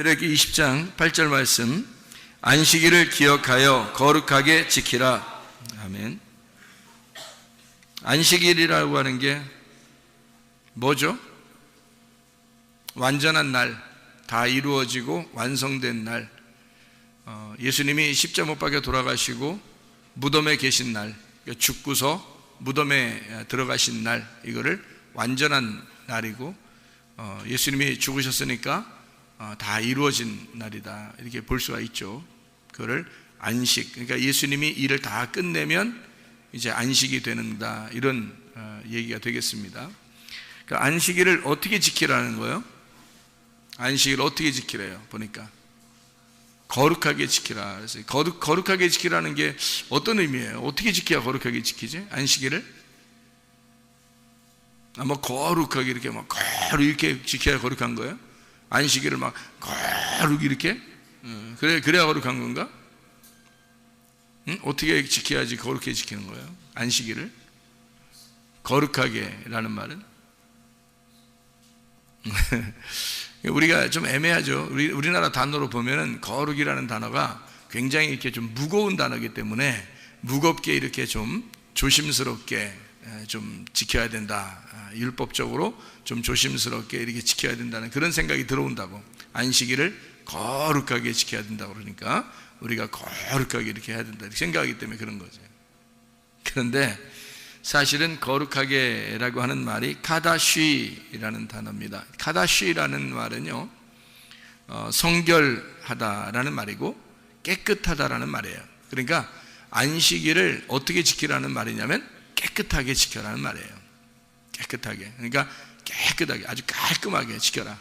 출애굽기 20장 8절 말씀, 안식일을 기억하여 거룩하게 지키라. 아멘. 안식일이라고 하는 게 뭐죠? 완전한 날, 다 이루어지고 완성된 날, 예수님이 십자가 못 박혀 돌아가시고 무덤에 계신 날, 죽고서 무덤에 들어가신 날, 이거를 완전한 날이고, 예수님이 죽으셨으니까 다 이루어진 날이다, 이렇게 볼 수가 있죠. 그거를 안식, 그러니까 예수님이 일을 다 끝내면 이제 안식이 되는다, 이런 얘기가 되겠습니다. 그러니까 안식일을 어떻게 지키라는 거예요? 안식일을 어떻게 지키래요? 보니까 거룩하게 지키라. 그래서 거룩하게 지키라는 게 어떤 의미예요? 어떻게 지켜야 거룩하게 지키지? 안식일을? 뭐 거룩하게 이렇게 막 거룩 이렇게 지켜야 거룩한 거예요? 안식일을 막 거룩 이렇게? 그래야 거룩한 건가? 어떻게 지켜야지 거룩하게 지키는 거예요? 안식일을? 거룩하게라는 말은? 우리가 좀 애매하죠. 우리나라 단어로 보면은 거룩이라는 단어가 굉장히 이렇게 좀 무거운 단어이기 때문에 무겁게 이렇게 좀 조심스럽게 좀 지켜야 된다. 율법적으로 좀 조심스럽게 이렇게 지켜야 된다는 그런 생각이 들어온다고. 안식일을 거룩하게 지켜야 된다고 그러니까 우리가 거룩하게 이렇게 해야 된다, 이렇게 생각하기 때문에 그런 거죠. 그런데 사실은 거룩하게라고 하는 말이 카다쉬라는 단어입니다. 카다쉬라는 말은요, 성결하다라는 말이고 깨끗하다라는 말이에요. 그러니까 안식일을 어떻게 지키라는 말이냐면 깨끗하게 지켜라는 말이에요. 깨끗하게. 그러니까 깨끗하게, 아주 깔끔하게 지켜라.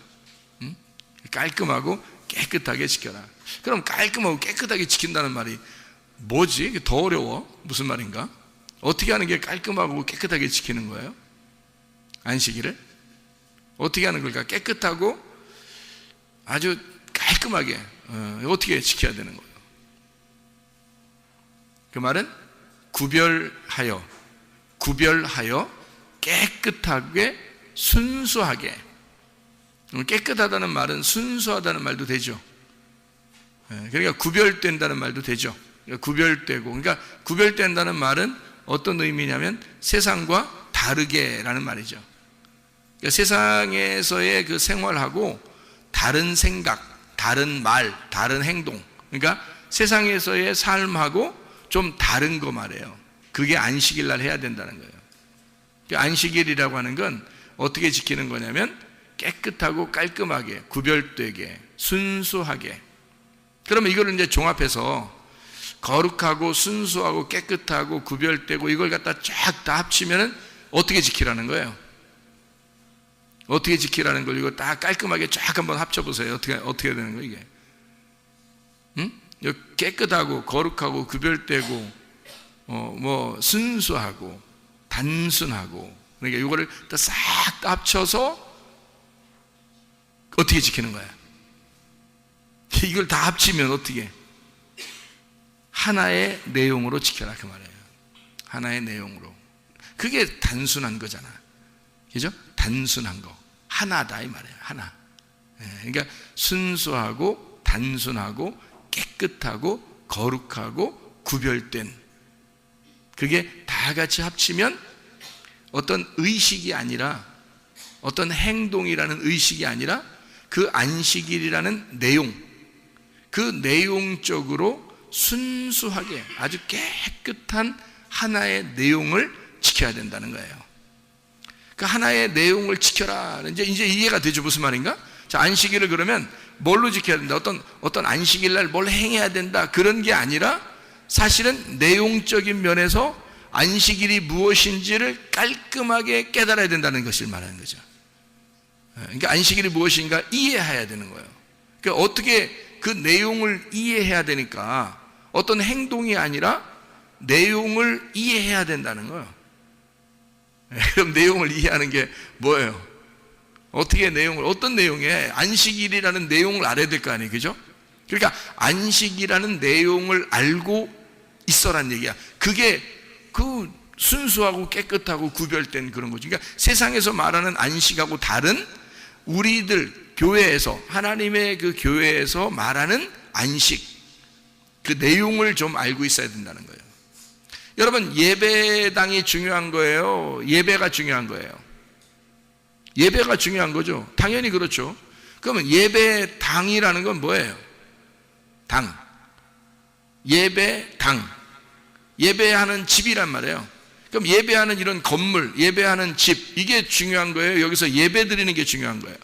깔끔하고 깨끗하게 지켜라. 그럼 깔끔하고 깨끗하게 지킨다는 말이 뭐지? 이게 더 어려워. 무슨 말인가? 어떻게 하는 게 깔끔하고 깨끗하게 지키는 거예요? 안식일을? 어떻게 하는 걸까? 깨끗하고 아주 깔끔하게 어떻게 지켜야 되는 거예요? 그 말은 구별하여 깨끗하게 순수하게. 깨끗하다는 말은 순수하다는 말도 되죠. 그러니까 구별된다는 말도 되죠. 구별되고, 그러니까 구별된다는 말은 어떤 의미냐면 세상과 다르게라는 말이죠. 그러니까 세상에서의 그 생활하고 다른 생각, 다른 말, 다른 행동, 그러니까 세상에서의 삶하고 좀 다른 거 말이에요. 그게 안식일 날 해야 된다는 거예요. 안식일이라고 하는 건 어떻게 지키는 거냐면 깨끗하고 깔끔하게, 구별되게, 순수하게. 그러면 이거를 이제 종합해서 거룩하고 순수하고 깨끗하고 구별되고 이걸 갖다 쫙 다 합치면은 어떻게 지키라는 거예요? 어떻게 지키라는 걸 이거 다 깔끔하게 쫙 한번 합쳐보세요. 어떻게 되는 거예요, 이게? 깨끗하고 거룩하고 구별되고 뭐 순수하고 단순하고, 그러니까 이거를 다 싹 다 합쳐서 어떻게 지키는 거야? 이걸 다 합치면 어떻게? 하나의 내용으로 지켜라, 그 말이에요. 하나의 내용으로. 그게 단순한 거잖아. 그죠? 단순한 거. 하나다, 이 말이에요. 하나. 그러니까 순수하고 단순하고 깨끗하고 거룩하고 구별된, 그게 다 같이 합치면 어떤 의식이 아니라, 어떤 행동이라는 의식이 아니라 그 안식일이라는 내용, 그 내용적으로 순수하게 아주 깨끗한 하나의 내용을 지켜야 된다는 거예요. 그 하나의 내용을 지켜라. 이제 이해가 되죠? 무슨 말인가? 자, 안식일을 그러면 뭘로 지켜야 된다? 어떤 안식일 날 뭘 행해야 된다, 그런 게 아니라 사실은 내용적인 면에서 안식일이 무엇인지를 깔끔하게 깨달아야 된다는 것을 말하는 거죠. 그러니까 안식일이 무엇인가 이해해야 되는 거예요. 그러니까 어떻게 그 내용을 이해해야 되니까 어떤 행동이 아니라 내용을 이해해야 된다는 거예요. 그럼 내용을 이해하는 게 뭐예요? 어떻게 내용을, 어떤 내용에 안식일이라는 내용을 알아야 될 거 아니에요, 그죠? 그러니까 안식이라는 내용을 알고 있어란 얘기야. 그게 그 순수하고 깨끗하고 구별된 그런 거죠. 그러니까 세상에서 말하는 안식하고 다른 우리들 교회에서, 하나님의 그 교회에서 말하는 안식, 그 내용을 좀 알고 있어야 된다는 거예요. 여러분, 예배당이 중요한 거예요? 예배가 중요한 거예요? 예배가 중요한 거죠. 당연히 그렇죠. 그러면 예배당이라는 건 뭐예요? 당. 예배당. 예배하는 집이란 말이에요. 그럼 예배하는 이런 건물, 예배하는 집, 이게 중요한 거예요? 여기서 예배 드리는 게 중요한 거예요?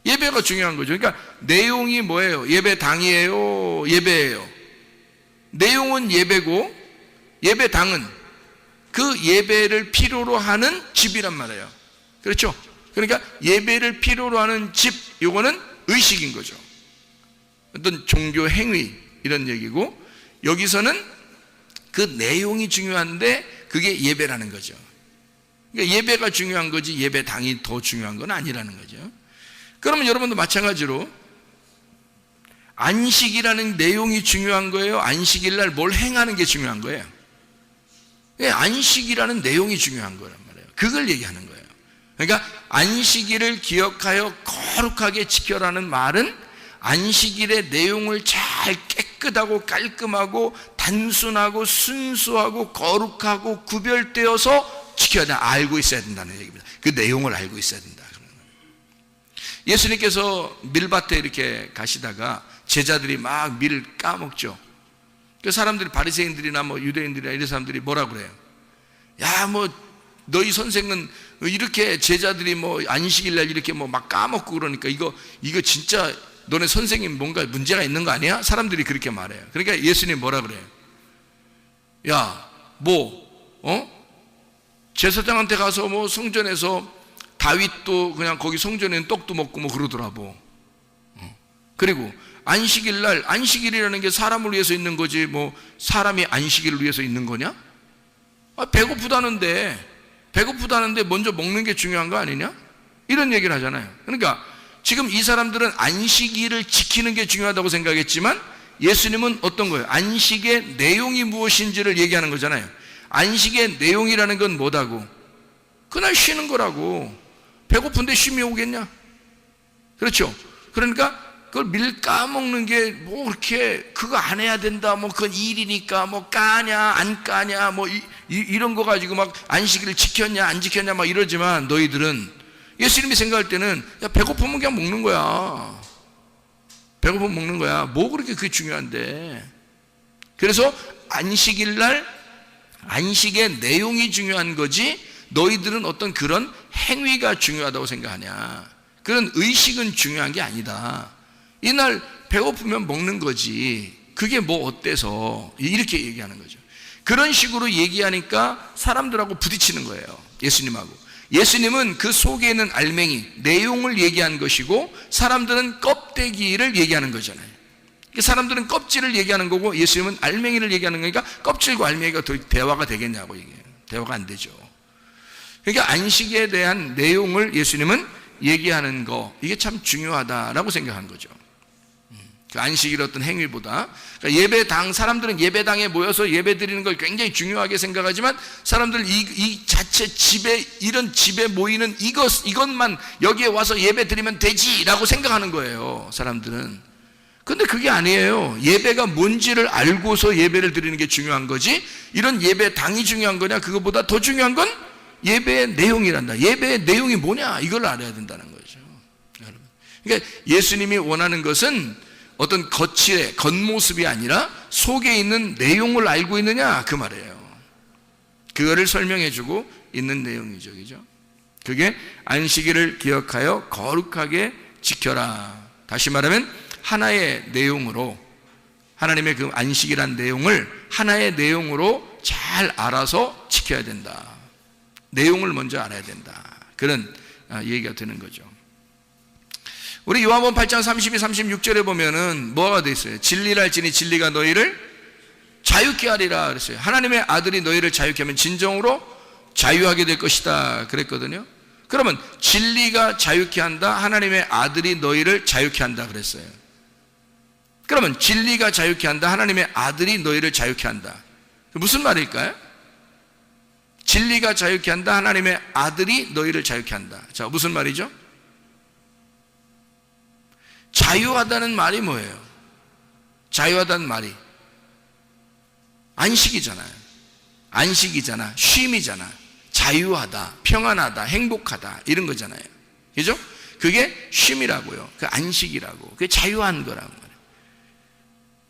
예배가 중요한 거죠. 그러니까 내용이 뭐예요? 예배당이에요? 예배예요? 내용은 예배고 예배당은 그 예배를 필요로 하는 집이란 말이에요. 그렇죠? 그러니까 예배를 필요로 하는 집, 요거는 의식인 거죠. 어떤 종교 행위 이런 얘기고, 여기서는 그 내용이 중요한데 그게 예배라는 거죠. 그러니까 예배가 중요한 거지 예배당이 더 중요한 건 아니라는 거죠. 그러면 여러분도 마찬가지로 안식이라는 내용이 중요한 거예요? 안식일 날 뭘 행하는 게 중요한 거예요? 안식이라는 내용이 중요한 거란 말이에요. 그걸 얘기하는 거예요. 그러니까 안식일을 기억하여 거룩하게 지켜라는 말은 안식일의 내용을 잘 깨끗하고 깔끔하고 단순하고 순수하고 거룩하고 구별되어서 지켜야 된다. 알고 있어야 된다는 얘기입니다. 그 내용을 알고 있어야 된다. 예수님께서 밀밭에 이렇게 가시다가 제자들이 막 밀을 까먹죠. 그 사람들이, 바리새인들이나 뭐 유대인들이나 이런 사람들이 뭐라 그래요? 야, 뭐 너희 선생은 이렇게 제자들이 뭐 안식일날 이렇게 뭐 막 까먹고 그러니까 이거 진짜 너네 선생님 뭔가 문제가 있는 거 아니야? 사람들이 그렇게 말해요. 그러니까 예수님 뭐라 그래요? 야, 제사장한테 가서 뭐 성전에서 다윗도 그냥 거기 성전에는 떡도 먹고 뭐 그러더라 뭐. 그리고 안식일날, 안식일이라는 게 사람을 위해서 있는 거지 뭐 사람이 안식일을 위해서 있는 거냐? 배고프다는데 먼저 먹는 게 중요한 거 아니냐? 이런 얘기를 하잖아요. 그러니까 지금 이 사람들은 안식일을 지키는 게 중요하다고 생각했지만 예수님은 어떤 거예요? 안식의 내용이 무엇인지를 얘기하는 거잖아요. 안식의 내용이라는 건 뭐다고? 그날 쉬는 거라고. 배고픈데 쉼이 오겠냐? 그렇죠? 그러니까 그걸 밀 까먹는 게 뭐 그렇게 그거 안 해야 된다, 뭐 그건 일이니까 뭐 까냐 안 까냐 뭐 이런 거 가지고 막 안식일을 지켰냐 안 지켰냐 막 이러지만, 너희들은 예수님이 생각할 때는 야, 배고프면 그냥 먹는 거야. 배고프면 먹는 거야. 뭐 그렇게 그게 중요한데. 그래서 안식일날 안식의 내용이 중요한 거지 너희들은 어떤 그런 행위가 중요하다고 생각하냐, 그런 의식은 중요한 게 아니다. 이날 배고프면 먹는 거지 그게 뭐 어때서, 이렇게 얘기하는 거죠. 그런 식으로 얘기하니까 사람들하고 부딪히는 거예요. 예수님하고. 예수님은 그 속에 있는 알맹이, 내용을 얘기한 것이고 사람들은 껍데기를 얘기하는 거잖아요. 사람들은 껍질을 얘기하는 거고 예수님은 알맹이를 얘기하는 거니까 껍질과 알맹이가 대화가 되겠냐고 얘기해요. 대화가 안 되죠. 그러니까 안식에 대한 내용을 예수님은 얘기하는 거, 이게 참 중요하다라고 생각한 거죠. 그 안식일 어떤 행위보다. 그러니까 예배당, 사람들은 예배당에 모여서 예배 드리는 걸 굉장히 중요하게 생각하지만 사람들 이 자체 집에, 이런 집에 모이는 이것만 여기에 와서 예배 드리면 되지라고 생각하는 거예요, 사람들은. 근데 그게 아니에요. 예배가 뭔지를 알고서 예배를 드리는 게 중요한 거지, 이런 예배당이 중요한 거냐, 그것보다 더 중요한 건 예배의 내용이란다. 예배의 내용이 뭐냐, 이걸 알아야 된다는 거죠, 여러분. 그러니까 예수님이 원하는 것은 어떤 겉모습이 아니라 속에 있는 내용을 알고 있느냐, 그 말이에요. 그거를 설명해 주고 있는 내용이죠, 그죠? 그게 안식일을 기억하여 거룩하게 지켜라. 다시 말하면 하나의 내용으로, 하나님의 그 안식이란 내용을 하나의 내용으로 잘 알아서 지켜야 된다. 내용을 먼저 알아야 된다. 그런 얘기가 되는 거죠. 우리 요한복음 8장 32, 36절에 보면은 뭐가 돼 있어요? 진리를 알지니 진리가 너희를 자유케 하리라 그랬어요. 하나님의 아들이 너희를 자유케 하면 진정으로 자유하게 될 것이다 그랬거든요. 그러면 진리가 자유케 한다, 하나님의 아들이 너희를 자유케 한다 그랬어요. 그러면 진리가 자유케 한다, 하나님의 아들이 너희를 자유케 한다. 무슨 말일까요? 진리가 자유케 한다, 하나님의 아들이 너희를 자유케 한다. 자, 무슨 말이죠? 자유하다는 말이 뭐예요? 자유하다는 말이 안식이잖아요. 안식이잖아. 쉼이잖아. 자유하다, 평안하다, 행복하다 이런 거잖아요. 그죠? 그게 쉼이라고요. 그 안식이라고. 그게 자유한 거라고 말이에요.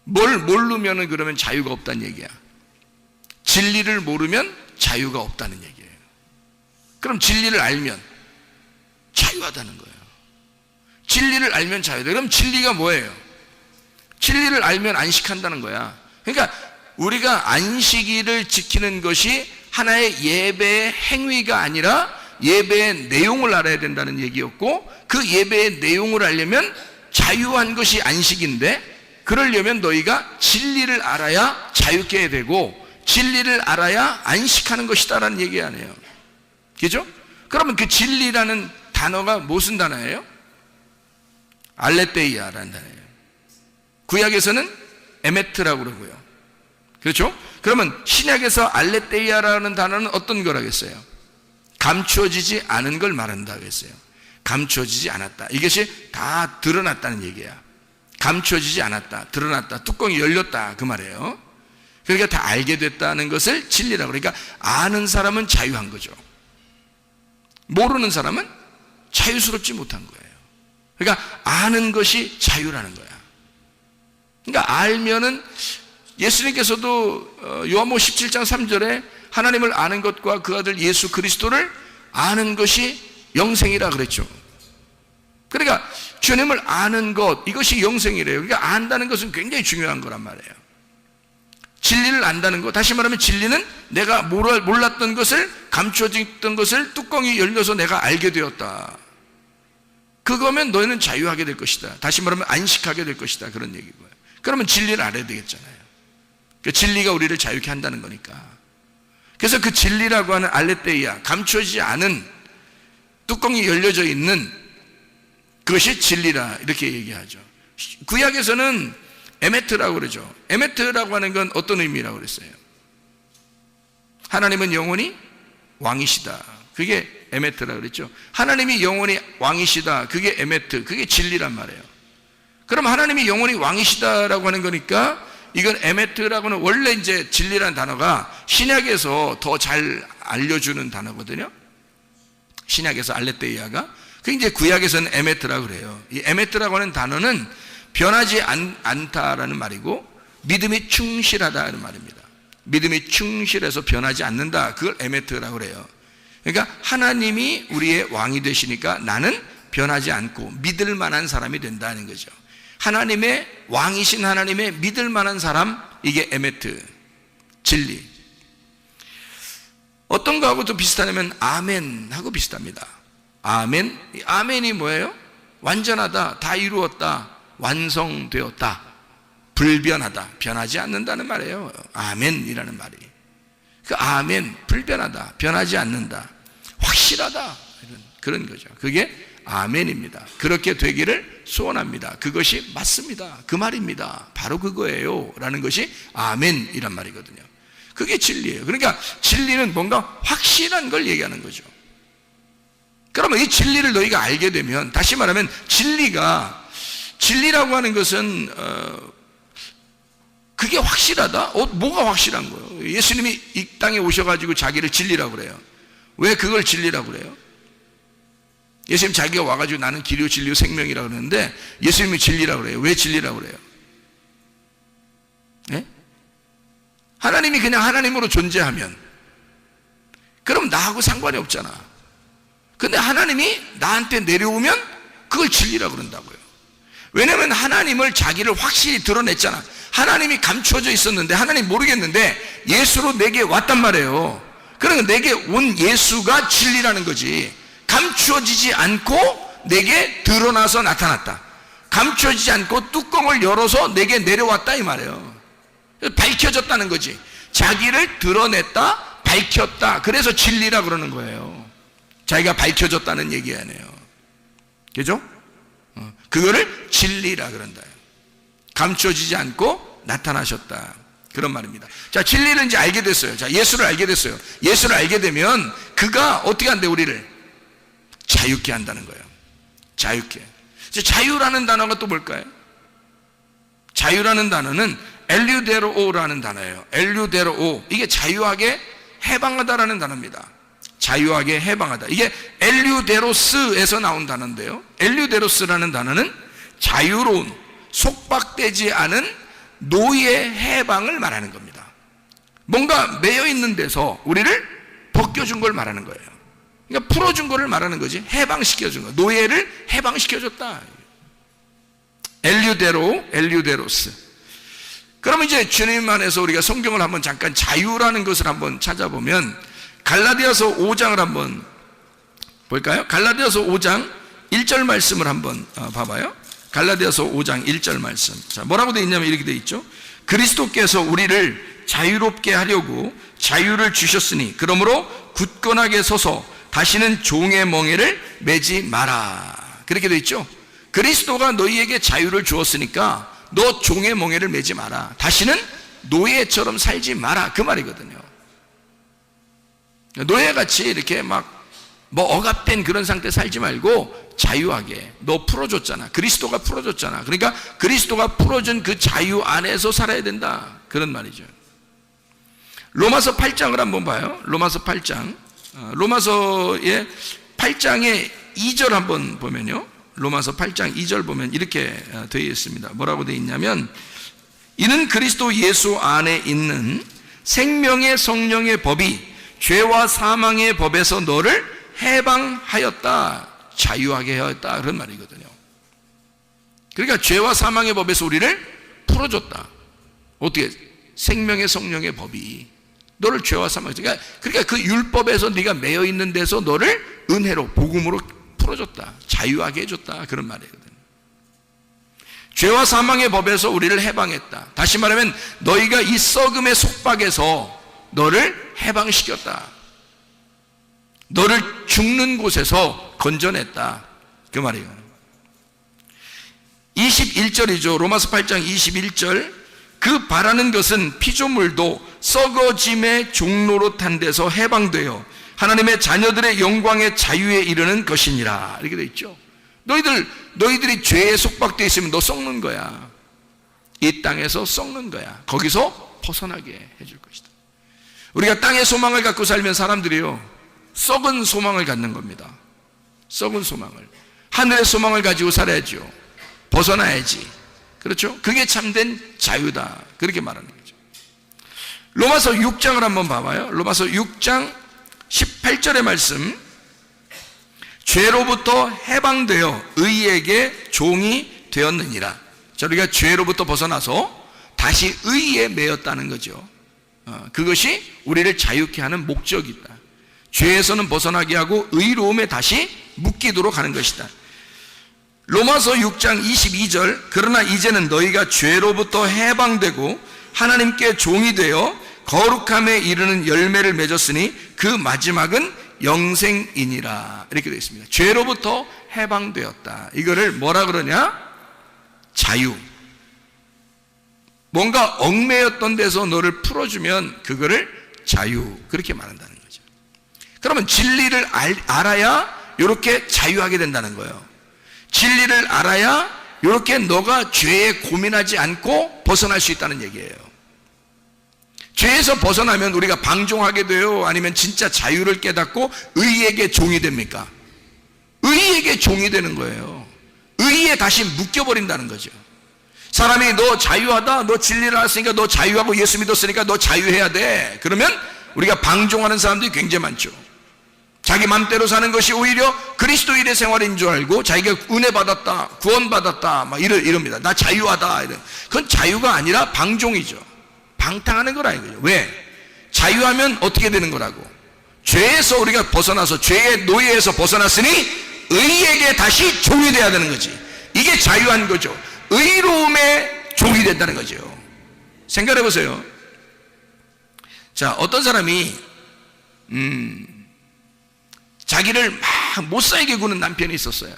뭘 모르면은 그러면 자유가 없다는 얘기야. 진리를 모르면 자유가 없다는 얘기예요. 그럼 진리를 알면 자유하다는 거예요. 진리를 알면 자유다. 그럼 진리가 뭐예요? 진리를 알면 안식한다는 거야. 그러니까 우리가 안식일을 지키는 것이 하나의 예배의 행위가 아니라 예배의 내용을 알아야 된다는 얘기였고, 그 예배의 내용을 알려면 자유한 것이 안식인데, 그러려면 너희가 진리를 알아야 자유케 되고 진리를 알아야 안식하는 것이다라는 얘기 아니에요. 그죠? 그러면 그 진리라는 단어가 무슨 단어예요? 알레테이아라는 단어예요. 구약에서는 에메트라고 그러고요. 그렇죠? 그러면 신약에서 알레테이아라는 단어는 어떤 거라겠어요? 감추어지지 않은 걸 말한다고 했어요. 감추어지지 않았다. 이것이 다 드러났다는 얘기야. 감추어지지 않았다, 드러났다, 뚜껑이 열렸다 그 말이에요. 그러니까 다 알게 됐다는 것을 진리라고. 그러니까 아는 사람은 자유한 거죠. 모르는 사람은 자유스럽지 못한 거예요. 그러니까 아는 것이 자유라는 거야. 그러니까 알면은, 예수님께서도 요한복음 17장 3절에 하나님을 아는 것과 그 아들 예수 그리스도를 아는 것이 영생이라 그랬죠. 그러니까 주님을 아는 것, 이것이 영생이래요. 그러니까 안다는 것은 굉장히 중요한 거란 말이에요. 진리를 안다는 것, 다시 말하면 진리는 내가 몰랐던 것을, 감춰졌던 것을 뚜껑이 열려서 내가 알게 되었다. 그거면 너희는 자유하게 될 것이다. 다시 말하면 안식하게 될 것이다. 그런 얘기고요. 그러면 진리를 알아야 되겠잖아요. 그 진리가 우리를 자유케 한다는 거니까. 그래서 그 진리라고 하는 알레테이아, 감추어지지 않은, 뚜껑이 열려져 있는 그것이 진리라 이렇게 얘기하죠. 구약에서는 에메트라고 그러죠. 에메트라고 하는 건 어떤 의미라고 그랬어요? 하나님은 영원히 왕이시다. 그게 에메트라고 그랬죠. 하나님이 영원히 왕이시다. 그게 에메트, 그게 진리란 말이에요. 그럼 하나님이 영원히 왕이시다라고 하는 거니까, 이건 에메트라고는 원래 이제 진리라는 단어가 신약에서 더 잘 알려주는 단어거든요. 신약에서 알레테이아가, 그 이제 구약에서는 에메트라고 그래요. 이 에메트라고 하는 단어는 변하지 않다라는 말이고, 믿음이 충실하다는 말입니다. 믿음이 충실해서 변하지 않는다. 그걸 에메트라고 그래요. 그러니까 하나님이 우리의 왕이 되시니까 나는 변하지 않고 믿을 만한 사람이 된다는 거죠. 하나님의 왕이신 하나님의 믿을 만한 사람, 이게 에메트, 진리. 어떤 거하고 또 비슷하냐면 아멘하고 비슷합니다. 아멘. 아멘이 뭐예요? 완전하다, 다 이루었다, 완성되었다, 불변하다, 변하지 않는다는 말이에요. 아멘이라는 말이. 그 아멘, 불변하다, 변하지 않는다, 확실하다, 이런 그런 거죠. 그게 아멘입니다. 그렇게 되기를 소원합니다. 그것이 맞습니다. 그 말입니다. 바로 그거예요. 라는 것이 아멘이란 말이거든요. 그게 진리예요. 그러니까 진리는 뭔가 확실한 걸 얘기하는 거죠. 그러면 이 진리를 너희가 알게 되면, 다시 말하면 진리라고 하는 것은 그게 확실하다? 뭐가 확실한 거예요? 예수님이 이 땅에 오셔가지고 자기를 진리라고 그래요. 왜 그걸 진리라고 그래요? 예수님 자기가 와가지고 나는 길이요 진리요 생명이라고 그러는데, 예수님이 진리라고 그래요. 왜 진리라고 그래요? 네? 하나님이 그냥 하나님으로 존재하면 그럼 나하고 상관이 없잖아. 근데 하나님이 나한테 내려오면 그걸 진리라고 그런다고요. 왜냐하면 하나님을, 자기를 확실히 드러냈잖아. 하나님이 감추어져 있었는데, 하나님 모르겠는데 예수로 내게 왔단 말이에요. 그러니까 내게 온 예수가 진리라는 거지. 감추어지지 않고 내게 드러나서 나타났다. 감추어지지 않고 뚜껑을 열어서 내게 내려왔다 이 말이에요. 밝혀졌다는 거지. 자기를 드러냈다, 밝혔다. 그래서 진리라 그러는 거예요. 자기가 밝혀졌다는 얘기 아니에요. 그죠? 그거를 진리라 그런다. 감추어지지 않고 나타나셨다, 그런 말입니다. 자, 진리를 이제 알게 됐어요. 자, 예수를 알게 됐어요. 예수를 알게 되면 그가 어떻게 한대? 우리를 자유케 한다는 거예요. 자유케. 이제 자유라는 단어가 또 뭘까요? 자유라는 단어는 엘류데로오라는 단어예요. 엘류데로오. 이게 자유하게 해방하다라는 단어입니다. 자유하게 해방하다. 이게 엘류데로스에서 나온 단어인데요. 엘류데로스라는 단어는 자유로운, 속박되지 않은 노예 해방을 말하는 겁니다. 뭔가 매여 있는 데서 우리를 벗겨준 걸 말하는 거예요. 그러니까 풀어준 거를 말하는 거지. 해방시켜준 거. 노예를 해방시켜줬다. 엘류데로스. 그러면 이제 주님 안에서 우리가 성경을 한번 잠깐 자유라는 것을 한번 찾아보면 갈라디아서 5장을 한번 볼까요? 갈라디아서 5장 1절 말씀을 한번 봐봐요. 갈라디아서 5장 1절 말씀. 자, 뭐라고 되어 있냐면 이렇게 되어 있죠. 그리스도께서 우리를 자유롭게 하려고 자유를 주셨으니 그러므로 굳건하게 서서 다시는 종의 멍에를 매지 마라. 그렇게 되어 있죠. 그리스도가 너희에게 자유를 주었으니까 너 종의 멍에를 매지 마라. 다시는 노예처럼 살지 마라. 그 말이거든요. 노예같이 이렇게 막 뭐 억압된 그런 상태 살지 말고 자유하게. 너 풀어줬잖아. 그리스도가 풀어줬잖아. 그러니까 그리스도가 풀어준 그 자유 안에서 살아야 된다. 그런 말이죠. 로마서 8장을 한번 봐요. 로마서 8장. 로마서의 8장의 2절 한번 보면요. 로마서 8장 2절 보면 이렇게 되어 있습니다. 뭐라고 되어 있냐면 이는 그리스도 예수 안에 있는 생명의 성령의 법이 죄와 사망의 법에서 너를 해방하였다. 자유하게 하였다. 그런 말이거든요. 그러니까 죄와 사망의 법에서 우리를 풀어줬다. 어떻게? 생명의 성령의 법이 너를 죄와 사망. 그러니까 그 율법에서 네가 매여 있는 데서 너를 은혜로 복음으로 풀어줬다. 자유하게 해줬다. 그런 말이거든요. 죄와 사망의 법에서 우리를 해방했다. 다시 말하면 너희가 이 썩음의 속박에서 너를 해방시켰다. 너를 죽는 곳에서 건져냈다. 그 말이에요. 21절이죠. 로마서 8장 21절. 그 바라는 것은 피조물도 썩어짐의 종로로 탄 데서 해방되어 하나님의 자녀들의 영광의 자유에 이르는 것이니라. 이렇게 되어 있죠. 너희들이 죄에 속박되어 있으면 너 썩는 거야. 이 땅에서 썩는 거야. 거기서 벗어나게 해줄 것이다. 우리가 땅의 소망을 갖고 살면 사람들이요, 썩은 소망을 갖는 겁니다. 썩은 소망을. 하늘의 소망을 가지고 살아야죠. 벗어나야지. 그렇죠? 그게 참된 자유다. 그렇게 말하는 거죠. 로마서 6장을 한번 봐봐요. 로마서 6장 18절의 말씀. 죄로부터 해방되어 의에게 종이 되었느니라. 자, 우리가 죄로부터 벗어나서 다시 의에 매였다는 거죠. 그것이 우리를 자유케 하는 목적이다. 죄에서는 벗어나게 하고 의로움에 다시 묶이도록 하는 것이다. 로마서 6장 22절. 그러나 이제는 너희가 죄로부터 해방되고 하나님께 종이 되어 거룩함에 이르는 열매를 맺었으니 그 마지막은 영생이니라. 이렇게 되어 있습니다. 죄로부터 해방되었다. 이거를 뭐라 그러냐? 자유. 뭔가 얽매였던 데서 너를 풀어주면 그거를 자유. 그렇게 말한다는 거죠. 그러면 진리를 알아야 이렇게 자유하게 된다는 거예요. 진리를 알아야 이렇게 너가 죄에 고민하지 않고 벗어날 수 있다는 얘기예요. 죄에서 벗어나면 우리가 방종하게 돼요? 아니면 진짜 자유를 깨닫고 의에게 종이 됩니까? 의에게 종이 되는 거예요. 의에 다시 묶여버린다는 거죠. 사람이 너 자유하다, 너 진리를 알았으니까 너 자유하고 예수 믿었으니까 너 자유해야 돼. 그러면 우리가 방종하는 사람들이 굉장히 많죠. 자기 맘대로 사는 것이 오히려 그리스도인의 생활인 줄 알고 자기가 은혜 받았다, 구원 받았다 막 이럽니다. 나 자유하다. 그건 자유가 아니라 방종이죠. 방탕하는 거라 이거죠. 왜? 자유하면 어떻게 되는 거라고? 죄에서 우리가 벗어나서 죄의 노예에서 벗어났으니 의에게 다시 종이 돼야 되는 거지. 이게 자유한 거죠. 의로움의 종이 된다는 거죠. 생각해 보세요. 자, 어떤 사람이 자기를 막 못 살게 구는 남편이 있었어요.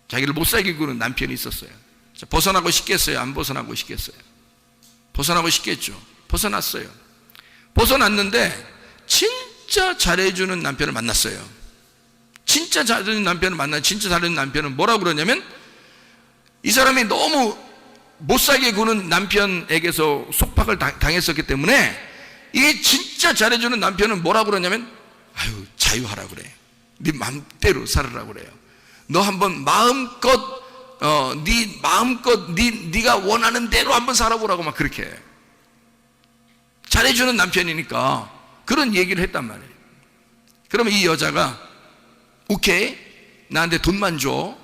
자기를 못 살게 구는 남편이 있었어요. 자, 벗어나고 싶겠어요? 안 벗어나고 싶겠어요? 벗어나고 싶겠죠. 벗어났어요. 벗어났는데 진짜 잘해주는 남편을 만났어요. 진짜 잘해주는 남편을 만나. 진짜 잘해주는 남편은 뭐라고 그러냐면, 이 사람이 너무 못살게 구는 남편에게서 속박을 당했었기 때문에, 이게 진짜 잘해주는 남편은 뭐라고 그러냐면, 아유, 자유하라 그래. 네 마음대로 살으라 그래요. 너 한번 마음껏 네가 원하는 대로 한번 살아보라고 막 그렇게 해. 잘해주는 남편이니까 그런 얘기를 했단 말이에요. 그러면 이 여자가 오케이, 나한테 돈만 줘.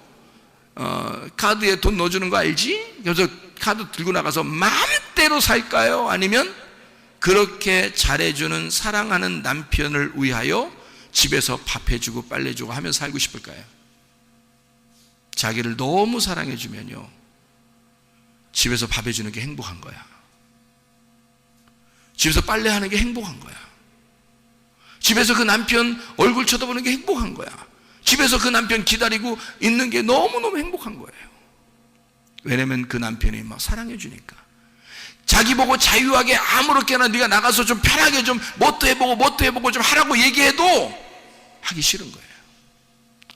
카드에 돈 넣어주는 거 알지? 그래서 카드 들고 나가서 마음대로 살까요? 아니면 그렇게 잘해주는 사랑하는 남편을 위하여 집에서 밥 해주고 빨래주고 하며 살고 싶을까요? 자기를 너무 사랑해주면요, 집에서 밥 해주는 게 행복한 거야. 집에서 빨래하는 게 행복한 거야. 집에서 그 남편 얼굴 쳐다보는 게 행복한 거야. 집에서 그 남편 기다리고 있는 게 너무너무 행복한 거예요. 왜냐면 그 남편이 막 사랑해 주니까. 자기 보고 자유하게 아무렇게나 네가 나가서 좀 편하게 좀 뭣도 해보고 좀 하라고 얘기해도 하기 싫은 거예요.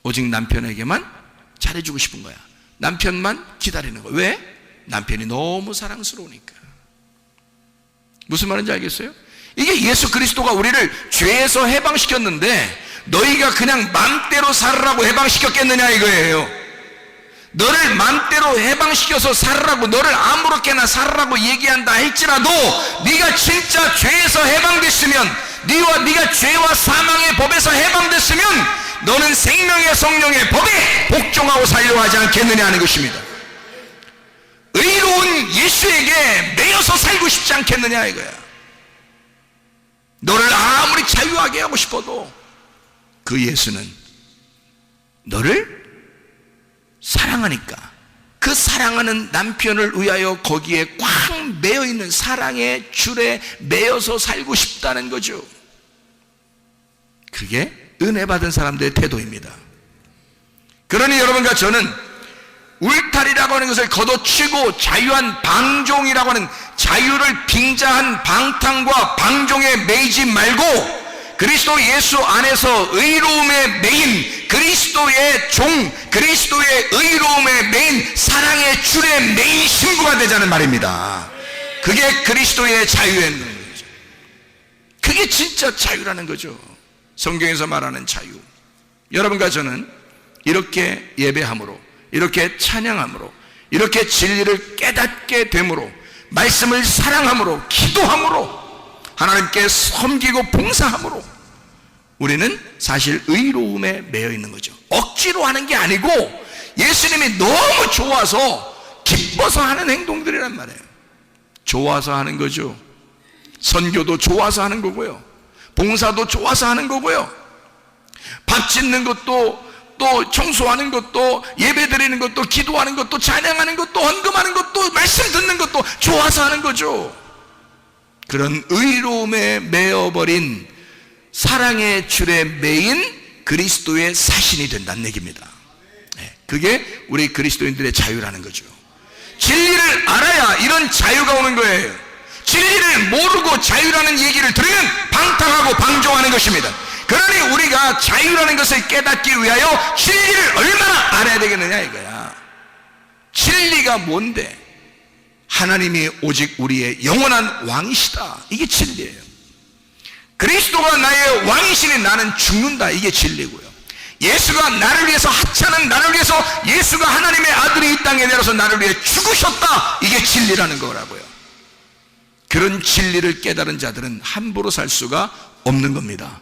오직 남편에게만 잘해주고 싶은 거야. 남편만 기다리는 거야. 왜? 남편이 너무 사랑스러우니까. 무슨 말인지 알겠어요? 이게 예수 그리스도가 우리를 죄에서 해방시켰는데 너희가 그냥 맘대로 살으라고 해방시켰겠느냐 이거예요. 너를 맘대로 해방시켜서 살으라고, 너를 아무렇게나 살으라고 얘기한다 할지라도 네가 진짜 죄에서 해방됐으면, 네가 죄와 사망의 법에서 해방됐으면 너는 생명의 성령의 법에 복종하고 살려고 하지 않겠느냐 하는 것입니다. 의로운 예수에게 매여서 살고 싶지 않겠느냐 이거야. 너를 아무리 자유하게 하고 싶어도 그 예수는 너를 사랑하니까 그 사랑하는 남편을 위하여 거기에 꽉 매여있는 사랑의 줄에 매여서 살고 싶다는 거죠. 그게 은혜 받은 사람들의 태도입니다. 그러니 여러분과 저는 울타리라고 하는 것을 걷어치고 자유한 방종이라고 하는 자유를 빙자한 방탕과 방종에 매이지 말고 그리스도 예수 안에서 의로움의 매인, 그리스도의 종, 그리스도의 의로움의 매인, 사랑의 줄에 매인 신부가 되자는 말입니다. 그게 그리스도의 자유의 거죠. 그게 진짜 자유라는 거죠. 성경에서 말하는 자유. 여러분과 저는 이렇게 예배함으로, 이렇게 찬양함으로, 이렇게 진리를 깨닫게 됨으로, 말씀을 사랑함으로, 기도함으로, 하나님께 섬기고 봉사함으로 우리는 사실 의로움에 매여 있는 거죠. 억지로 하는 게 아니고 예수님이 너무 좋아서 기뻐서 하는 행동들이란 말이에요. 좋아서 하는 거죠. 선교도 좋아서 하는 거고요, 봉사도 좋아서 하는 거고요, 밥 짓는 것도, 또 청소하는 것도, 예배 드리는 것도, 기도하는 것도, 찬양하는 것도, 헌금하는 것도, 말씀 듣는 것도 좋아서 하는 거죠. 그런 의로움에 매어버린 사랑의 줄에 매인 그리스도의 사신이 된다는 얘기입니다. 그게 우리 그리스도인들의 자유라는 거죠. 진리를 알아야 이런 자유가 오는 거예요. 진리를 모르고 자유라는 얘기를 들으면 방탕하고 방종하는 것입니다. 그러니 우리가 자유라는 것을 깨닫기 위하여 진리를 얼마나 알아야 되겠느냐 이거야. 진리가 뭔데? 하나님이 오직 우리의 영원한 왕이시다. 이게 진리예요. 그리스도가 나의 왕이시니 나는 죽는다. 이게 진리고요. 예수가 나를 위해서 하찮은 나를 위해서 예수가 하나님의 아들이 이 땅에 내려서 나를 위해 죽으셨다. 이게 진리라는 거라고요. 그런 진리를 깨달은 자들은 함부로 살 수가 없는 겁니다.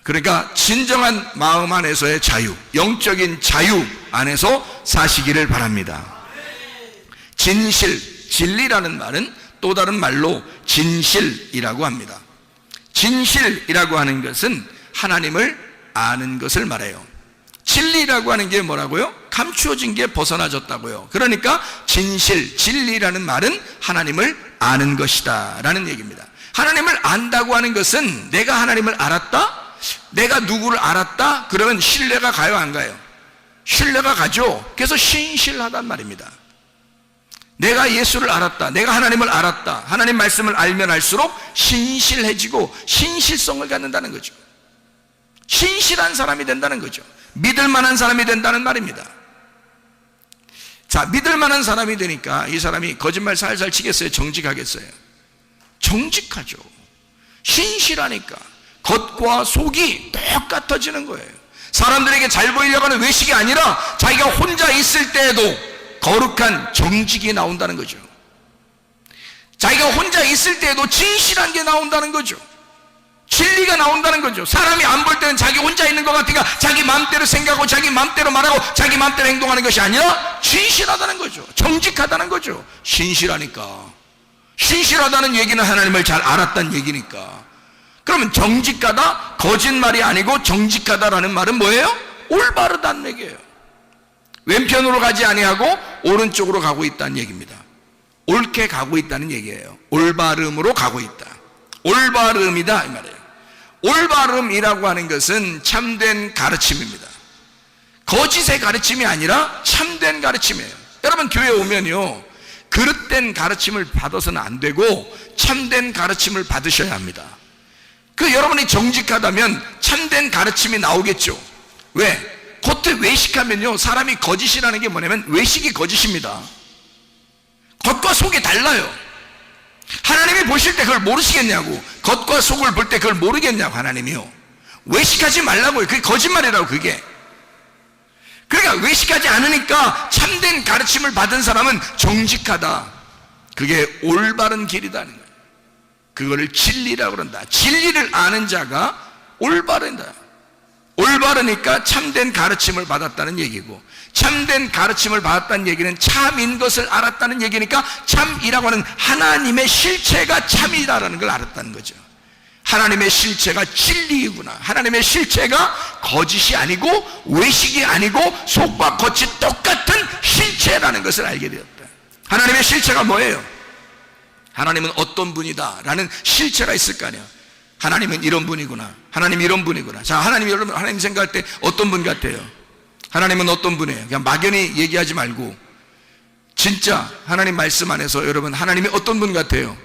그러니까 진정한 마음 안에서의 자유, 영적인 자유 안에서 사시기를 바랍니다. 진실, 진리라는 말은 또 다른 말로 진실이라고 합니다. 진실이라고 하는 것은 하나님을 아는 것을 말해요. 진리라고 하는 게 뭐라고요? 감추어진 게 벗어나졌다고요. 그러니까 진실, 진리라는 말은 하나님을 아는 것이다 라는 얘기입니다. 하나님을 안다고 하는 것은 내가 하나님을 알았다? 내가 누구를 알았다? 그러면 신뢰가 가요 안 가요? 신뢰가 가죠. 그래서 신실하단 말입니다. 내가 예수를 알았다, 내가 하나님을 알았다, 하나님 말씀을 알면 알수록 신실해지고 신실성을 갖는다는 거죠. 신실한 사람이 된다는 거죠. 믿을 만한 사람이 된다는 말입니다. 자, 믿을 만한 사람이 되니까 이 사람이 거짓말 살살 치겠어요? 정직하겠어요? 정직하죠. 신실하니까 겉과 속이 똑같아지는 거예요. 사람들에게 잘 보이려고 하는 외식이 아니라 자기가 혼자 있을 때에도 거룩한 정직이 나온다는 거죠. 자기가 혼자 있을 때에도 진실한 게 나온다는 거죠. 진리가 나온다는 거죠. 사람이 안 볼 때는 자기 혼자 있는 것 같으니까 자기 마음대로 생각하고 자기 마음대로 말하고 자기 마음대로 행동하는 것이 아니라 진실하다는 거죠. 정직하다는 거죠. 신실하니까. 신실하다는 얘기는 하나님을 잘 알았다는 얘기니까. 그러면 정직하다, 거짓말이 아니고 정직하다라는 말은 뭐예요? 올바르다는 얘기예요. 왼편으로 가지 아니하고 오른쪽으로 가고 있다는 얘기입니다. 옳게 가고 있다는 얘기예요. 올바름으로 가고 있다. 올바름이다 이 말이에요. 올바름이라고 하는 것은 참된 가르침입니다. 거짓의 가르침이 아니라 참된 가르침이에요. 여러분 교회에 오면요, 그릇된 가르침을 받아서는 안 되고 참된 가르침을 받으셔야 합니다. 여러분이 정직하다면 참된 가르침이 나오겠죠. 왜? 겉에 외식하면요, 사람이 거짓이라는 게 뭐냐면 외식이 거짓입니다. 겉과 속이 달라요. 하나님이 보실 때 그걸 모르시겠냐고. 겉과 속을 볼 때 그걸 모르겠냐고. 하나님이요, 외식하지 말라고요. 그게 거짓말이라고. 그게 그러니까 외식하지 않으니까 참된 가르침을 받은 사람은 정직하다, 그게 올바른 길이다는 거예요. 그거를 진리라고 그런다. 진리를 아는 자가 올바른다. 올바르니까 참된 가르침을 받았다는 얘기고, 참된 가르침을 받았다는 얘기는 참인 것을 알았다는 얘기니까 참이라고 하는 하나님의 실체가 참이라는 걸 알았다는 거죠. 하나님의 실체가 진리이구나. 하나님의 실체가 거짓이 아니고 외식이 아니고 속과 겉이 똑같은 실체라는 것을 알게 되었다. 하나님의 실체가 뭐예요? 하나님은 어떤 분이다 라는 실체가 있을 거 아니에요. 하나님은 이런 분이구나. 하나님 이런 분이구나. 자, 여러분 하나님 생각할 때 어떤 분 같아요? 하나님은 어떤 분이에요? 그냥 막연히 얘기하지 말고 진짜 하나님 말씀 안에서 여러분 하나님이 어떤 분 같아요?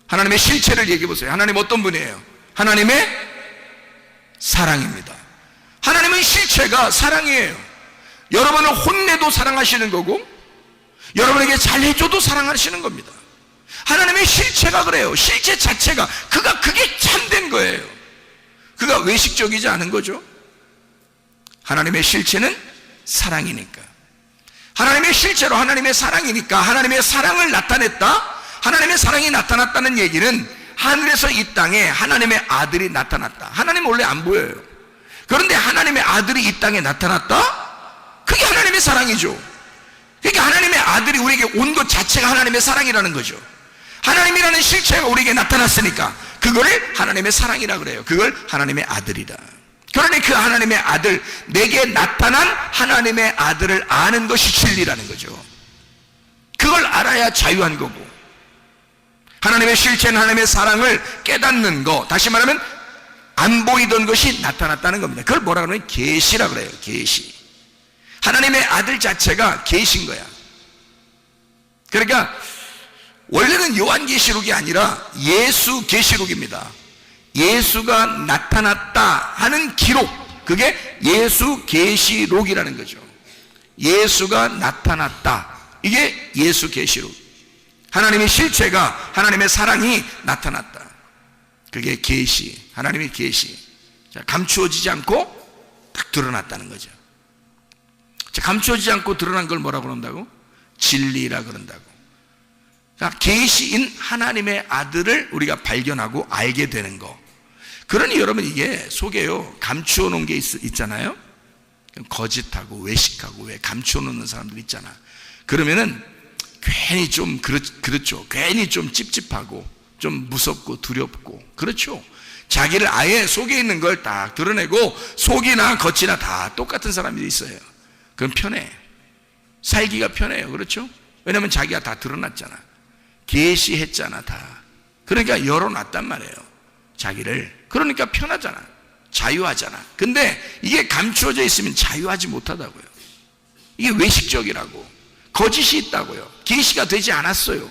하나님의 실체를 얘기해 보세요. 하나님 어떤 분이에요? 하나님의 사랑입니다. 하나님은 실체가 사랑이에요. 여러분을 혼내도 사랑하시는 거고 여러분에게 잘해줘도 사랑하시는 겁니다. 하나님의 실체가 그래요. 실체 자체가 그게 참된 거예요. 그가 외식적이지 않은 거죠. 하나님의 실체는 사랑이니까. 하나님의 실체로 하나님의 사랑이니까 하나님의 사랑을 나타냈다. 하나님의 사랑이 나타났다는 얘기는 하늘에서 이 땅에 하나님의 아들이 나타났다. 하나님 원래 안 보여요. 그런데 하나님의 아들이 이 땅에 나타났다? 그게 하나님의 사랑이죠. 그러니까 하나님의 아들이 우리에게 온 것 자체가 하나님의 사랑이라는 거죠. 하나님이라는 실체가 우리에게 나타났으니까 그거를 하나님의 사랑이라 그래요. 그걸 하나님의 아들이다. 그러니 그 하나님의 아들, 내게 나타난 하나님의 아들을 아는 것이 진리라는 거죠. 그걸 알아야 자유한 거고, 하나님의 실체는 하나님의 사랑을 깨닫는 거, 다시 말하면 안 보이던 것이 나타났다는 겁니다. 그걸 뭐라 그러면 계시라 그래요. 계시. 하나님의 아들 자체가 계신 거야. 그러니까 원래는 요한계시록이 아니라 예수 계시록입니다. 예수가 나타났다 하는 기록, 그게 예수 계시록이라는 거죠. 예수가 나타났다, 이게 예수 계시록. 하나님의 실체가, 하나님의 사랑이 나타났다, 그게 계시, 하나님의 계시. 감추어지지 않고 딱 드러났다는 거죠. 감추어지지 않고 드러난 걸 뭐라고 그런다고? 진리라 그런다고. 계시인 하나님의 아들을 우리가 발견하고 알게 되는 거. 그러니 여러분 이게 속에요 감추어 놓은 게 있잖아요. 거짓하고 외식하고 왜 감추어 놓는 사람들 있잖아. 그러면은 괜히 좀 그렇죠. 괜히 좀 찝찝하고 좀 무섭고 두렵고, 그렇죠. 자기를 아예 속에 있는 걸 딱 드러내고 속이나 겉이나 다 똑같은 사람들이 있어요. 그럼 편해. 살기가 편해요. 그렇죠. 왜냐면 자기가 다 드러났잖아. 계시했잖아 다. 그러니까 열어놨단 말이에요 자기를. 그러니까 편하잖아. 자유하잖아. 근데 이게 감추어져 있으면 자유하지 못하다고요. 이게 외식적이라고, 거짓이 있다고요. 계시가 되지 않았어요.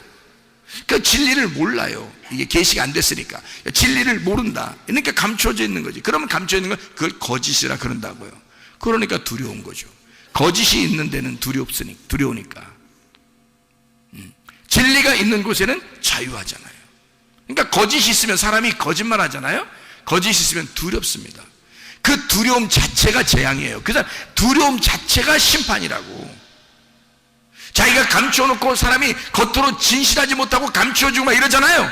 그 진리를 몰라요. 이게 계시가 안 됐으니까. 진리를 모른다. 그러니까 감춰져 있는 거지. 그러면 감춰져 있는 건 그걸 거짓이라 그런다고요. 그러니까 두려운 거죠. 거짓이 있는 데는 두려우니까. 진리가 있는 곳에는 자유하잖아요. 그러니까 거짓이 있으면 사람이 거짓말 하잖아요. 거짓이 있으면 두렵습니다. 그 두려움 자체가 재앙이에요. 그 두려움 자체가 심판이라고. 자기가 감춰놓고 사람이 겉으로 진실하지 못하고 감춰주고 막 이러잖아요.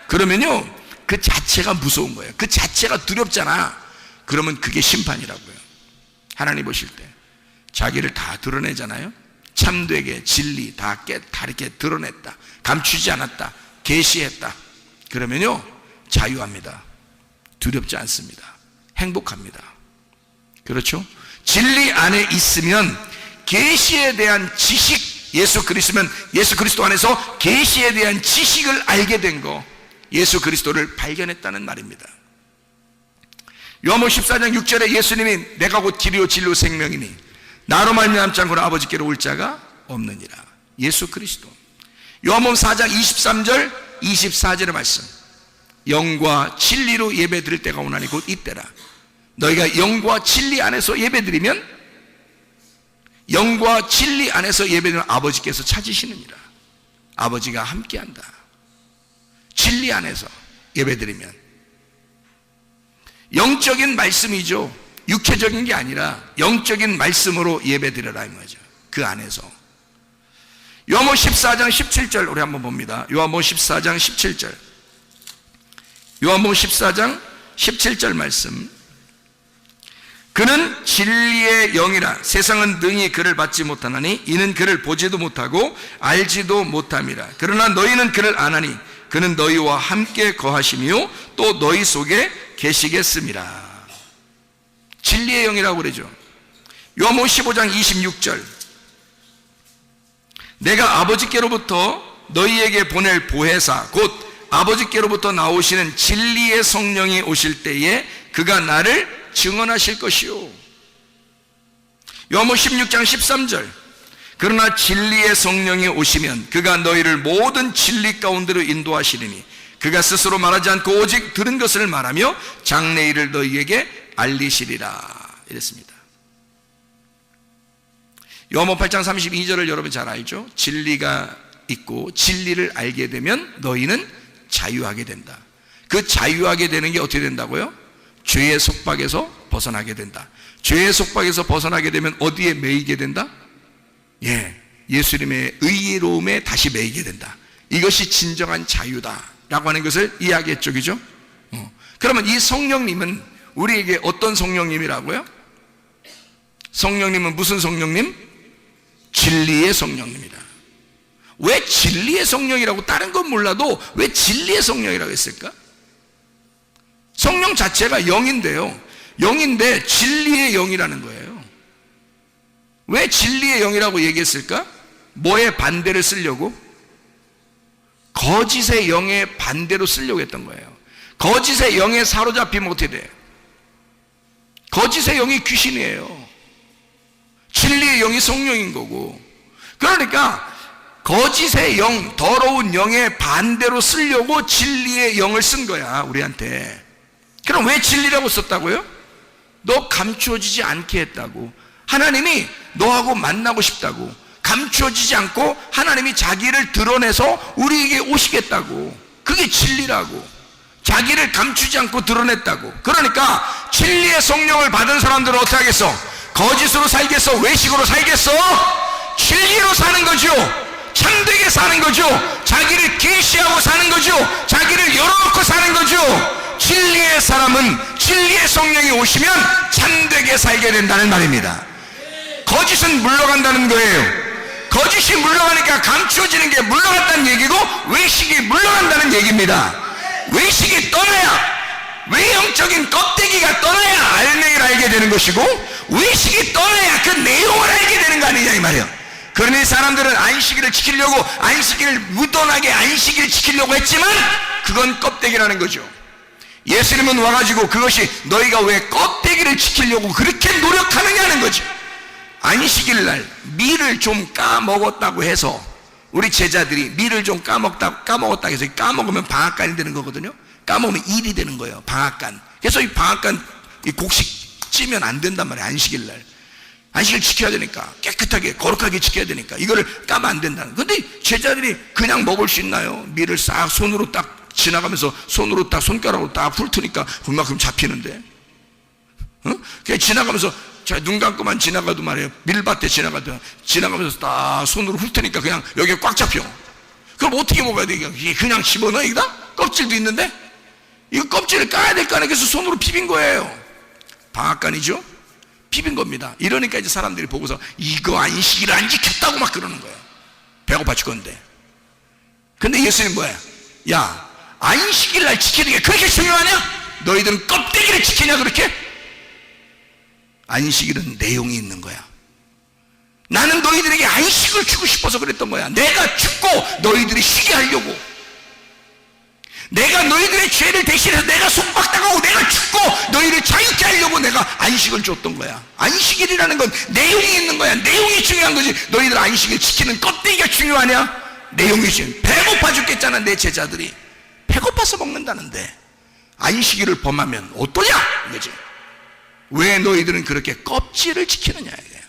그러면요, 그 자체가 무서운 거예요. 그 자체가 두렵잖아. 그러면 그게 심판이라고요. 하나님 보실 때 자기를 다 드러내잖아요. 참되게 진리 다 이렇게 드러냈다, 감추지 않았다, 계시했다. 그러면요, 자유합니다. 두렵지 않습니다. 행복합니다. 그렇죠? 진리 안에 있으면 계시에 대한 지식, 예수 그리스도 안에서 계시에 대한 지식을 알게 된 거, 예수 그리스도를 발견했다는 말입니다. 요한복음 14장 6절에 예수님이 내가 곧 길이요 진리요 생명이니 나로 말미암지 않고는 아버지께로 올 자가 없느니라. 예수 그리스도. 요한복음 4장 23절 24절의 말씀, 영과 진리로 예배 드릴 때가 오나니 곧 이때라. 너희가 영과 진리 안에서 예배 드리면, 영과 진리 안에서 예배드리면 아버지께서 찾으시느니라. 아버지가 함께한다. 진리 안에서 예배드리면 영적인 말씀이죠. 육체적인 게 아니라 영적인 말씀으로 예배드려라 이 말이죠. 그 안에서. 요한복음 14장 17절 우리 한번 봅니다. 요한복음 14장 17절. 요한복음 14장 17절 말씀. 그는 진리의 영이라. 세상은 능히 그를 받지 못하나니 이는 그를 보지도 못하고 알지도 못함이라. 그러나 너희는 그를 아나니 그는 너희와 함께 거하시며 또 너희 속에 계시겠음이라. 진리의 영이라고 그러죠. 요한복음 15장 26절. 내가 아버지께로부터 너희에게 보낼 보혜사 곧 아버지께로부터 나오시는 진리의 성령이 오실 때에 그가 나를 증언하실 것이요. 요한복음 16장 13절. 그러나 진리의 성령이 오시면 그가 너희를 모든 진리 가운데로 인도하시리니 그가 스스로 말하지 않고 오직 들은 것을 말하며 장래일을 너희에게 알리시리라. 이랬습니다. 요한복음 8장 32절을 여러분 잘 알죠? 진리가 있고 진리를 알게 되면 너희는 자유하게 된다. 그 자유하게 되는 게 어떻게 된다고요? 죄의 속박에서 벗어나게 된다. 죄의 속박에서 벗어나게 되면 어디에 매이게 된다? 예수님의 의로움에 다시 매이게 된다. 이것이 진정한 자유다라고 하는 것을 이야기했죠. 그죠? 그러면 이 성령님은 우리에게 어떤 성령님이라고요? 성령님은 무슨 성령님? 진리의 성령님이다. 왜 진리의 성령이라고, 다른 건 몰라도 왜 진리의 성령이라고 했을까? 성령 자체가 영인데요, 영인데 진리의 영이라는 거예요. 왜 진리의 영이라고 얘기했을까? 뭐의 반대를 쓰려고? 거짓의 영의 반대로 쓰려고 했던 거예요. 거짓의 영에 사로잡히면 어떻게 돼요? 거짓의 영이 귀신이에요. 진리의 영이 성령인 거고. 그러니까 거짓의 영, 더러운 영의 반대로 쓰려고 진리의 영을 쓴 거야, 우리한테. 그럼 왜 진리라고 썼다고요? 너 감추어지지 않게 했다고. 하나님이 너하고 만나고 싶다고. 감추어지지 않고 하나님이 자기를 드러내서 우리에게 오시겠다고. 그게 진리라고. 자기를 감추지 않고 드러냈다고. 그러니까 진리의 성령을 받은 사람들은 어떻게 하겠어? 거짓으로 살겠어? 외식으로 살겠어? 진리로 사는 거죠. 참되게 사는 거죠. 자기를 계시하고 사는 거죠. 자기를 열어놓고 사는 거죠. 진리의 사람은 진리의 성령이 오시면 참되게 살게 된다는 말입니다. 거짓은 물러간다는 거예요. 거짓이 물러가니까 감추어지는 게 물러간다는 얘기고, 외식이 물러간다는 얘기입니다. 외식이 떠나야, 외형적인 껍데기가 떠나야 알맹이를 알게 되는 것이고, 외식이 떠나야 그 내용을 알게 되는 거 아니냐 이 말이에요. 그러니 사람들은 안식일을 지키려고, 안식일을 무던하게 안식일을 지키려고 했지만 그건 껍데기라는 거죠. 예수님은 와가지고 그것이 너희가 왜 껍데기를 지키려고 그렇게 노력하느냐는 거죠. 안식일 날 밀을 좀 까먹었다고 해서 우리 제자들이 밀을 좀 까먹었다 해서 까먹으면 방앗간이 되는 거거든요. 까먹으면 일이 되는 거예요. 방앗간. 그래서 이 방앗간 이 곡식 찌면 안 된단 말이에요. 안식일 날. 안식일 지켜야 되니까, 깨끗하게 거룩하게 지켜야 되니까 이거를 까면 안 된다는. 근데 제자들이 그냥 먹을 수 있나요? 밀을 싹 손으로 딱 지나가면서 손으로 딱 손가락으로 딱 훑으니까 그만큼 잡히는데, 그냥 지나가면서 눈 감고만 지나가도 말이에요, 밀밭에 지나가면서 딱 손으로 훑으니까 그냥 여기에 꽉 잡혀. 그럼 어떻게 먹어야 돼? 이게 그냥 집어넣어? 이거다? 껍질도 있는데 이거 껍질을 까야 될 거 아니에요. 그래서 손으로 비빈 거예요. 방앗간이죠? 비빈 겁니다. 이러니까 이제 사람들이 보고서 이거 안식일을 안 지켰다고 막 그러는 거예요. 배고파 죽겠는데. 근데 예수님 뭐야? 야, 안식일 날 지키는 게 그렇게 중요하냐? 너희들은 껍데기를 지키냐 그렇게? 안식일은 내용이 있는 거야. 나는 너희들에게 안식을 주고 싶어서 그랬던 거야. 내가 죽고 너희들이 쉬게 하려고. 내가 너희들의 죄를 대신해서 내가 속박당하고 내가 죽고 너희를 자유케 하려고 내가 안식을 줬던 거야. 안식일이라는 건 내용이 있는 거야. 내용이 중요한 거지. 너희들 안식일 지키는 껍데기가 중요하냐? 내용이 중요해. 배고파 죽겠잖아. 내 제자들이 배고파서 먹는다는데 안식일을 범하면 어떠냐 이거지. 왜 너희들은 그렇게 껍질을 지키느냐 이거야.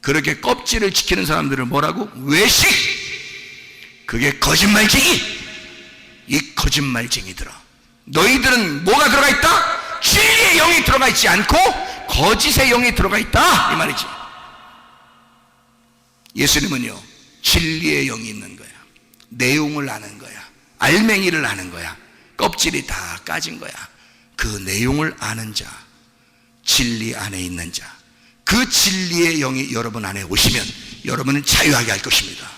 그렇게 껍질을 지키는 사람들을 뭐라고? 외식. 그게 거짓말쟁이. 이 거짓말쟁이들아, 너희들은 뭐가 들어가 있다? 진리의 영이 들어가 있지 않고 거짓의 영이 들어가 있다 이 말이지. 예수님은요, 진리의 영이 있는 거야. 내용을 아는 거야. 알맹이를 아는 거야. 껍질이 다 까진 거야. 그 내용을 아는 자, 진리 안에 있는 자, 그 진리의 영이 여러분 안에 오시면 여러분은 자유하게 할 것입니다.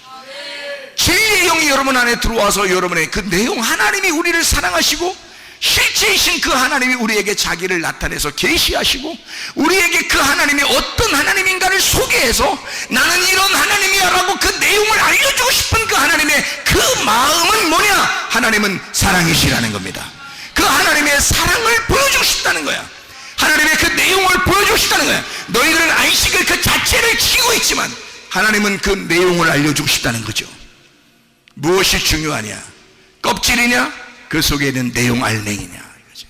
진리의 영이 여러분 안에 들어와서 여러분의 그 내용, 하나님이 우리를 사랑하시고 실제이신 그 하나님이 우리에게 자기를 나타내서 계시하시고 우리에게 그 하나님이 어떤 하나님인가를 소개해서 나는 이런 하나님이야 라고 그 내용을 알려주고 싶은 그 하나님의 그 마음은 뭐냐? 하나님은 사랑이시라는 겁니다. 그 하나님의 사랑을 보여주고 싶다는 거야. 하나님의 그 내용을 보여주고 싶다는 거야. 너희들은 안식을 그 자체를 지키고 있지만 하나님은 그 내용을 알려주고 싶다는 거죠. 무엇이 중요하냐? 껍질이냐? 그 속에 있는 내용 알맹이냐 이거죠.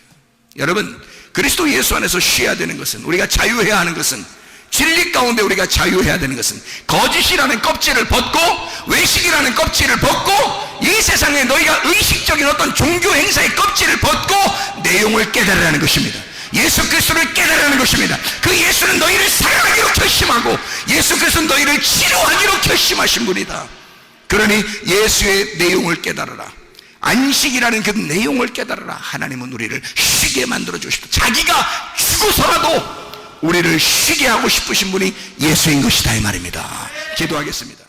여러분, 그리스도 예수 안에서 쉬어야 되는 것은, 우리가 자유해야 하는 것은, 진리 가운데 우리가 자유해야 되는 것은 거짓이라는 껍질을 벗고 외식이라는 껍질을 벗고 이 세상에 너희가 의식적인 어떤 종교 행사의 껍질을 벗고 내용을 깨달으라는 것입니다. 예수 그리스도를 깨달으라는 것입니다. 그 예수는 너희를 사랑하기로 결심하고 예수 그리스도는 너희를 치료하기로 결심하신 분이다. 그러니 예수의 내용을 깨달아라. 안식이라는 그 내용을 깨달아라. 하나님은 우리를 쉬게 만들어 주시다. 자기가 죽어서라도 우리를 쉬게 하고 싶으신 분이 예수인 것이다 이 말입니다. 기도하겠습니다.